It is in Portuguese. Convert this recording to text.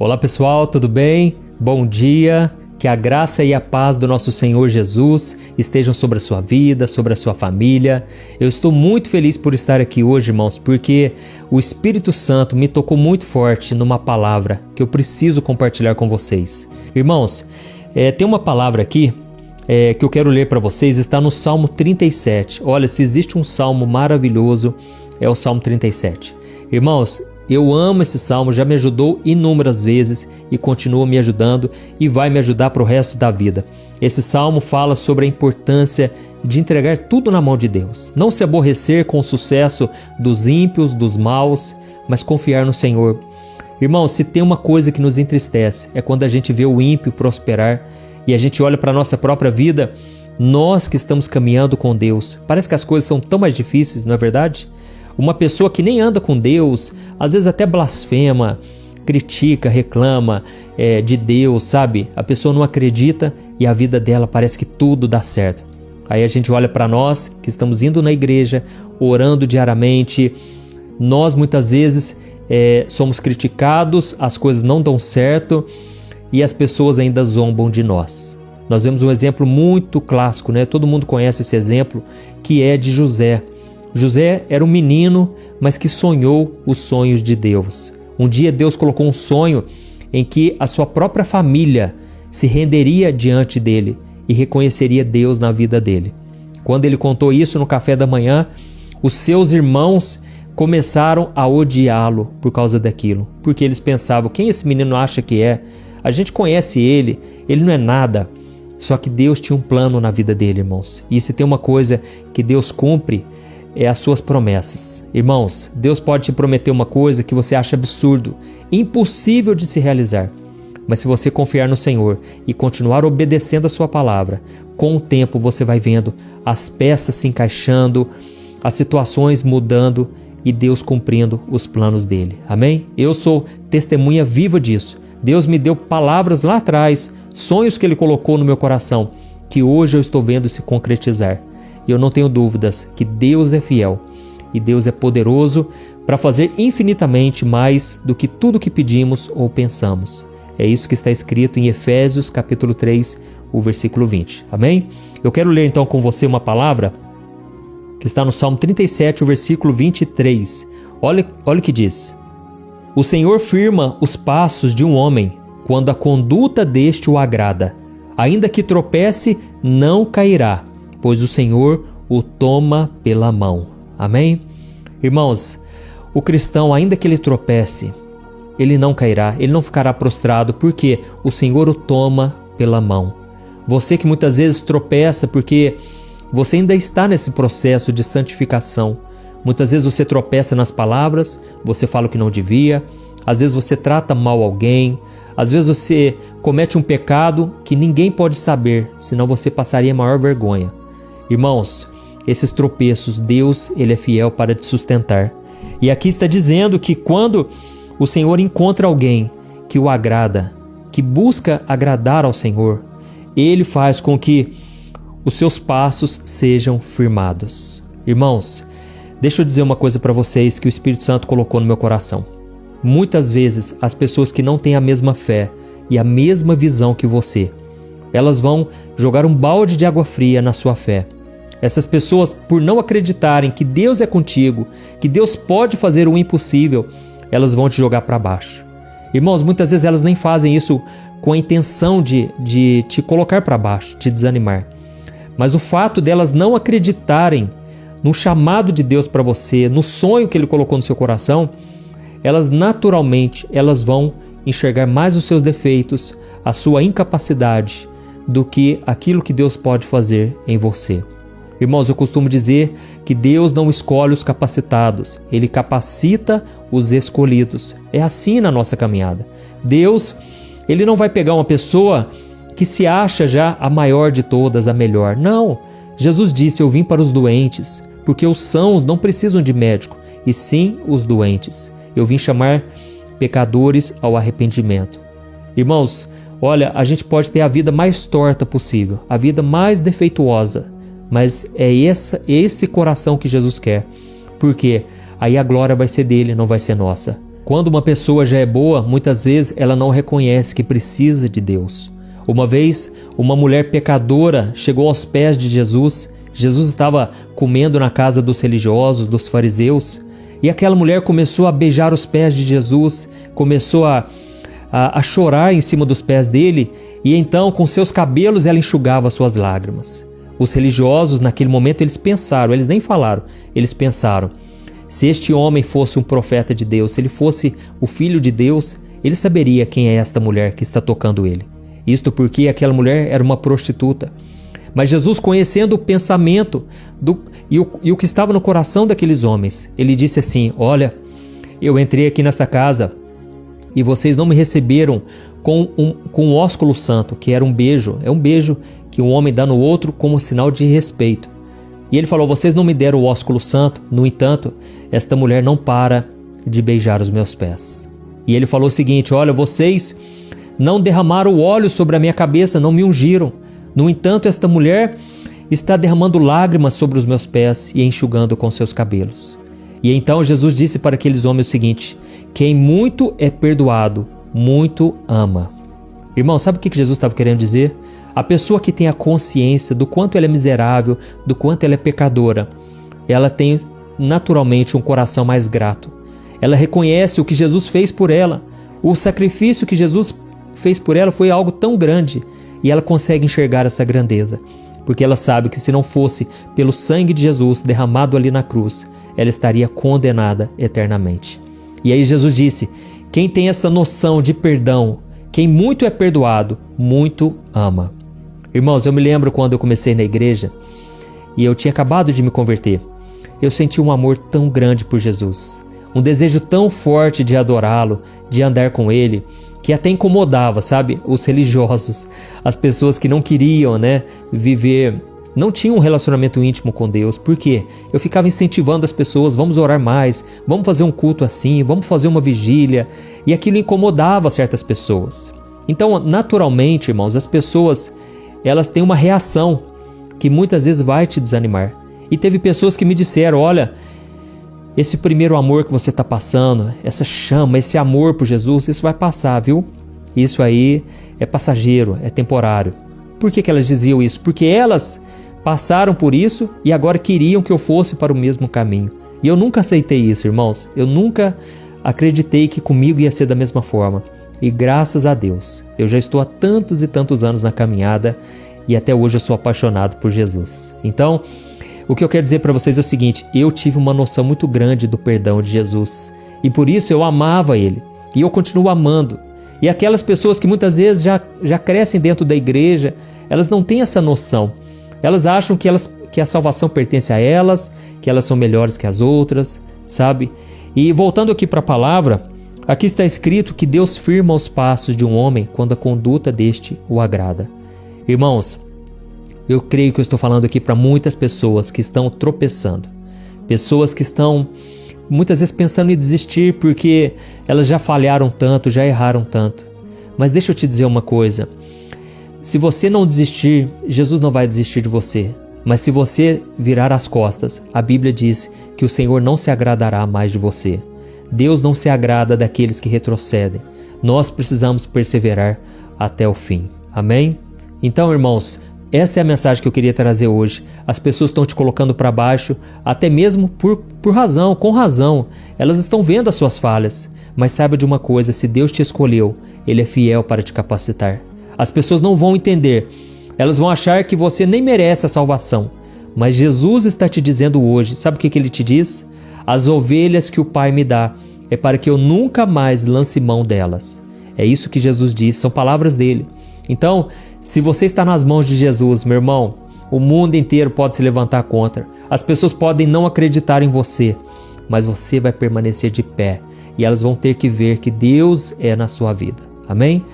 Olá pessoal, tudo bem? Bom dia, que a graça e a paz do nosso Senhor Jesus estejam sobre a sua vida, sobre a sua família. Eu estou muito feliz por estar aqui hoje, irmãos, porque o Espírito Santo me tocou muito forte numa palavra que eu preciso compartilhar com vocês. Irmãos, tem uma palavra aqui que eu quero ler para vocês, está no Salmo 37. Olha, se existe um salmo maravilhoso, é o Salmo 37. Irmãos, eu amo esse salmo, já me ajudou inúmeras vezes e continua me ajudando e vai me ajudar para o resto da vida. Esse salmo fala sobre a importância de entregar tudo na mão de Deus. Não se aborrecer com o sucesso dos ímpios, dos maus, mas confiar no Senhor. Irmãos, se tem uma coisa que nos entristece, é quando a gente vê o ímpio prosperar e a gente olha para a nossa própria vida, nós que estamos caminhando com Deus. Parece que as coisas são tão mais difíceis, não é verdade? Uma pessoa que nem anda com Deus, às vezes até blasfema, critica, reclama de Deus, sabe? A pessoa não acredita e a vida dela parece que tudo dá certo. Aí a gente olha para nós que estamos indo na igreja, orando diariamente. Nós muitas vezes somos criticados, as coisas não dão certo e as pessoas ainda zombam de nós. Nós vemos um exemplo muito clássico, né? Todo mundo conhece esse exemplo, que é de José. José era um menino, mas que sonhou os sonhos de Deus. Um dia Deus colocou um sonho em que a sua própria família se renderia diante dele e reconheceria Deus na vida dele. Quando ele contou isso no café da manhã, os seus irmãos começaram a odiá-lo por causa daquilo, porque eles pensavam, quem esse menino acha que é? A gente conhece ele não é nada. Só que Deus tinha um plano na vida dele, irmãos. E se tem uma coisa que Deus cumpre, é as suas promessas. Irmãos, Deus pode te prometer uma coisa que você acha absurdo, impossível de se realizar. Mas se você confiar no Senhor e continuar obedecendo a sua palavra, com o tempo você vai vendo as peças se encaixando, as situações mudando e Deus cumprindo os planos dele. Amém? Eu sou testemunha viva disso. Deus me deu palavras lá atrás, sonhos que Ele colocou no meu coração, que hoje eu estou vendo se concretizar. E eu não tenho dúvidas que Deus é fiel e Deus é poderoso para fazer infinitamente mais do que tudo que pedimos ou pensamos. É isso que está escrito em Efésios capítulo 3, o versículo 20. Amém? Eu quero ler então com você uma palavra que está no Salmo 37, o versículo 23. Olha o que diz. O Senhor firma os passos de um homem quando a conduta deste o agrada. Ainda que tropece, não cairá, pois o Senhor o toma pela mão. Amém? Irmãos, o cristão, ainda que ele tropece, ele não cairá, ele não ficará prostrado, porque o Senhor o toma pela mão. Você que muitas vezes tropeça porque você ainda está nesse processo de santificação. Muitas vezes você tropeça nas palavras, você fala o que não devia, às vezes você trata mal alguém, às vezes você comete um pecado que ninguém pode saber, senão você passaria a maior vergonha. Irmãos, esses tropeços, Deus, Ele é fiel para te sustentar. E aqui está dizendo que quando o Senhor encontra alguém que o agrada, que busca agradar ao Senhor, Ele faz com que os seus passos sejam firmados. Irmãos, deixa eu dizer uma coisa para vocês que o Espírito Santo colocou no meu coração. Muitas vezes as pessoas que não têm a mesma fé e a mesma visão que você, elas vão jogar um balde de água fria na sua fé. Essas pessoas, por não acreditarem que Deus é contigo, que Deus pode fazer o impossível, elas vão te jogar para baixo. Irmãos, muitas vezes elas nem fazem isso com a intenção de te colocar para baixo, te desanimar. Mas o fato delas não acreditarem no chamado de Deus para você, no sonho que Ele colocou no seu coração, elas naturalmente vão enxergar mais os seus defeitos, a sua incapacidade, do que aquilo que Deus pode fazer em você. Irmãos, eu costumo dizer que Deus não escolhe os capacitados, Ele capacita os escolhidos. É assim na nossa caminhada. Deus, Ele não vai pegar uma pessoa que se acha já a maior de todas, a melhor. Não. Jesus disse, eu vim para os doentes, porque os sãos não precisam de médico, e sim os doentes. Eu vim chamar pecadores ao arrependimento. Irmãos, olha, a gente pode ter a vida mais torta possível, a vida mais defeituosa, mas é esse coração que Jesus quer, porque aí a glória vai ser dele, não vai ser nossa. Quando uma pessoa já é boa, muitas vezes ela não reconhece que precisa de Deus. Uma vez, uma mulher pecadora chegou aos pés de Jesus. Jesus estava comendo na casa dos religiosos, dos fariseus, e aquela mulher começou a beijar os pés de Jesus, começou a chorar em cima dos pés dele, e então com seus cabelos ela enxugava suas lágrimas. Os religiosos naquele momento eles pensaram, eles nem falaram, eles pensaram: se este homem fosse um profeta de Deus, se ele fosse o filho de Deus, ele saberia quem é esta mulher que está tocando ele. Isto porque aquela mulher era uma prostituta. Mas Jesus, conhecendo o pensamento e o que estava no coração daqueles homens, ele disse assim: olha, eu entrei aqui nesta casa e vocês não me receberam com um ósculo santo, que era um beijo. É um beijo que um homem dá no outro como sinal de respeito. E ele falou: vocês não me deram o ósculo santo, no entanto, esta mulher não para de beijar os meus pés. E ele falou o seguinte: olha, vocês não derramaram o óleo sobre a minha cabeça, não me ungiram. No entanto, esta mulher está derramando lágrimas sobre os meus pés e enxugando com seus cabelos. E então Jesus disse para aqueles homens o seguinte: quem muito é perdoado, muito ama. Irmão, sabe o que Jesus estava querendo dizer? A pessoa que tem a consciência do quanto ela é miserável, do quanto ela é pecadora, ela tem naturalmente um coração mais grato. Ela reconhece o que Jesus fez por ela. O sacrifício que Jesus fez por ela foi algo tão grande, e ela consegue enxergar essa grandeza, porque ela sabe que se não fosse pelo sangue de Jesus derramado ali na cruz, ela estaria condenada eternamente. E aí Jesus disse: quem tem essa noção de perdão, quem muito é perdoado, muito ama. Irmãos, eu me lembro quando eu comecei na igreja e eu tinha acabado de me converter. Eu senti um amor tão grande por Jesus, um desejo tão forte de adorá-lo, de andar com ele, que até incomodava, sabe? Os religiosos, as pessoas que não queriam, viver, não tinham um relacionamento íntimo com Deus. Por quê? Eu ficava incentivando as pessoas: vamos orar mais, vamos fazer um culto assim, vamos fazer uma vigília, e aquilo incomodava certas pessoas. Então, naturalmente, irmãos, as pessoas, elas têm uma reação que muitas vezes vai te desanimar. E teve pessoas que me disseram: olha, esse primeiro amor que você está passando, essa chama, esse amor por Jesus, isso vai passar, viu? Isso aí é passageiro, é temporário. Por que elas diziam isso? Porque elas passaram por isso e agora queriam que eu fosse para o mesmo caminho. E eu nunca aceitei isso, irmãos. Eu nunca acreditei que comigo ia ser da mesma forma. E graças a Deus, eu já estou há tantos e tantos anos na caminhada e até hoje eu sou apaixonado por Jesus. Então, o que eu quero dizer para vocês é o seguinte: eu tive uma noção muito grande do perdão de Jesus e por isso eu amava Ele e eu continuo amando. E aquelas pessoas que muitas vezes já crescem dentro da igreja, elas não têm essa noção. Elas acham que a salvação pertence a elas, que elas são melhores que as outras, sabe? E voltando aqui para a palavra, aqui está escrito que Deus firma os passos de um homem quando a conduta deste o agrada. Irmãos, eu creio que eu estou falando aqui para muitas pessoas que estão tropeçando. Pessoas que estão muitas vezes pensando em desistir porque elas já falharam tanto, já erraram tanto. Mas deixa eu te dizer uma coisa. Se você não desistir, Jesus não vai desistir de você. Mas se você virar as costas, a Bíblia diz que o Senhor não se agradará mais de você. Deus não se agrada daqueles que retrocedem. Nós precisamos perseverar até o fim. Amém? Então, irmãos, esta é a mensagem que eu queria trazer hoje. As pessoas estão te colocando para baixo, até mesmo por razão, com razão. Elas estão vendo as suas falhas. Mas saiba de uma coisa: se Deus te escolheu, Ele é fiel para te capacitar. As pessoas não vão entender. Elas vão achar que você nem merece a salvação. Mas Jesus está te dizendo hoje, sabe o que Ele te diz? As ovelhas que o Pai me dá é para que eu nunca mais lance mão delas. É isso que Jesus diz, são palavras dele. Então, se você está nas mãos de Jesus, meu irmão, o mundo inteiro pode se levantar contra. As pessoas podem não acreditar em você, mas você vai permanecer de pé e elas vão ter que ver que Deus é na sua vida. Amém?